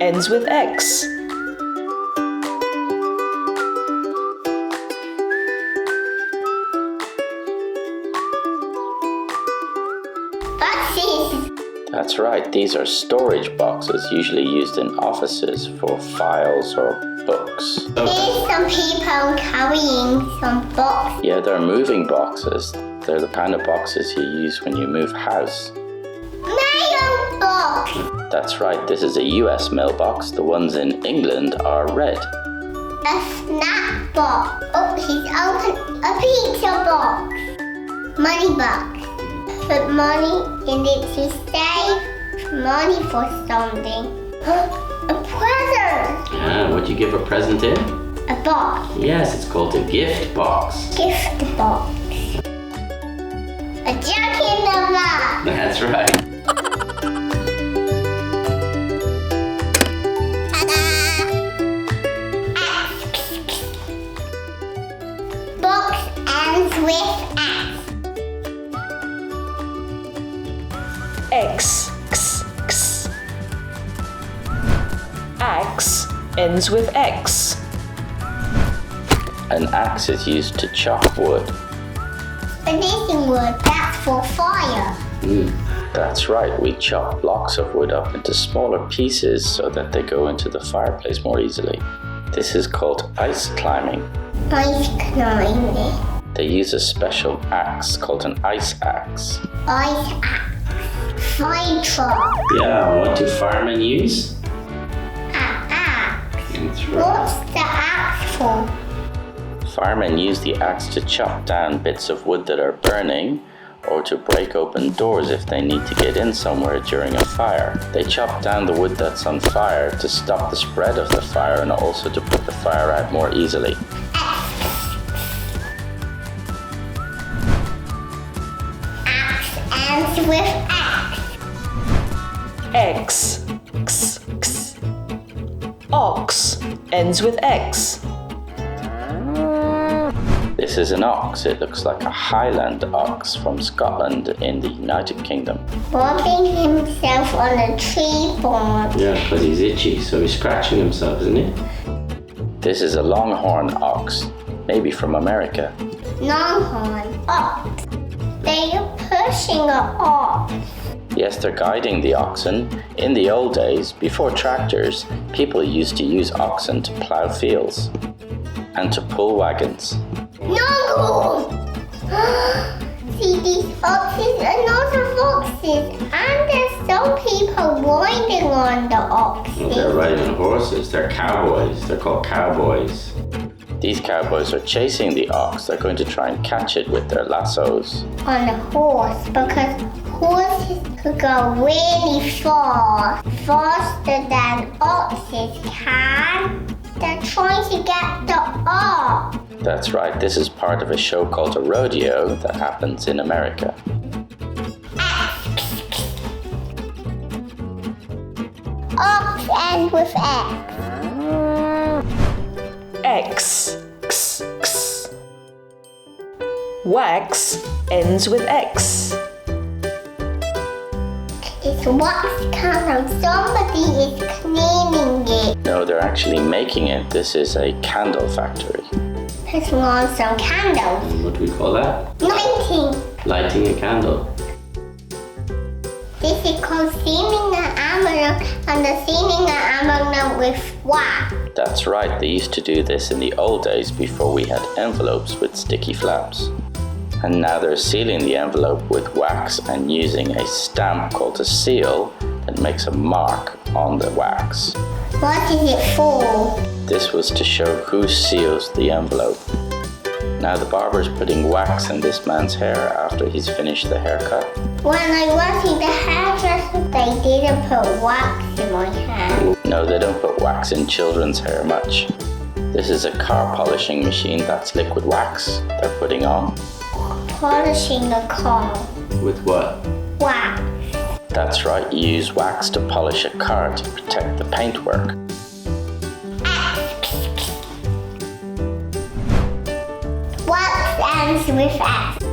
ends with X. Boxes. That's right, these are storage boxes usually used in offices for files or books. Here's some people carrying some boxes. Yeah, they're moving boxes. They're the kind of boxes you use when you move house. Mailbox. That's right, this is a US mailbox. The ones in England are red. A snack box. Oh, he's opened a pizza box. Money box. Put money in it to save money for something. A present. What'd you give a present in? A box. Yes, it's called a gift box. Gift box. A jack in the box. That's right. Box ends with X. X. Axe ends with X. An axe is used to chop wood. Anything wood, that's for fire. That's right, we chop blocks of wood up into smaller pieces so that they go into the fireplace more easily. This is called ice climbing. Ice climbing. They use a special axe called an ice axe. Ice axe. Fire truck. Yeah, what do firemen use? Axe. That's right. What's the axe for? Firemen use the axe to chop down bits of wood that are burning or to break open doors if they need to get in somewhere during a fire. They chop down the wood that's on fire to stop the spread of the fire and also to put the fire out more easily. Axe ends with X. X. Ox ends with X. This is an ox. It looks like a Highland ox from Scotland in the United Kingdom. Rubbing himself on a tree board. Yeah, because he's itchy, so he's scratching himself, isn't he? This is a longhorn ox, maybe from America. Longhorn ox. They are pushing an ox. Yes, they're guiding the oxen. In the old days, before tractors, people used to use oxen to plow fields and to pull wagons. No! See, these oxes are not foxes, and there's some people riding on the oxes. Well, they're riding on horses. They're cowboys. They're called cowboys. These cowboys are chasing the ox. They're going to try and catch it with their lassos. On a horse, because horses could go really far, faster than oxes can. They're trying to get the ox. That's right. This is part of a show called a rodeo that happens in America. Ox ends with X. X. Wax ends with X. It's wax candle. Somebody is cleaning it. No, they're actually making it. This is a candle factory. Putting on some candles. What do we call that? Lighting. Lighting a candle. This is called sealing an envelope, and the sealing an envelope with wax. That's right. They used to do this in the old days before we had envelopes with sticky flaps. And now they're sealing the envelope with wax and using a stamp called a seal that makes a mark on the wax. What is it for? This was to show who seals the envelope. Now the barber's putting wax in this man's hair after he's finished the haircut. When I went to the hairdresser, they didn't put wax in my hair. No, they don't put wax in children's hair much. This is a car polishing machine. That's liquid wax they're putting on. Polishing a car. With what? Wax. That's right, you use wax to polish a car to protect the paintwork. Wax ends with X.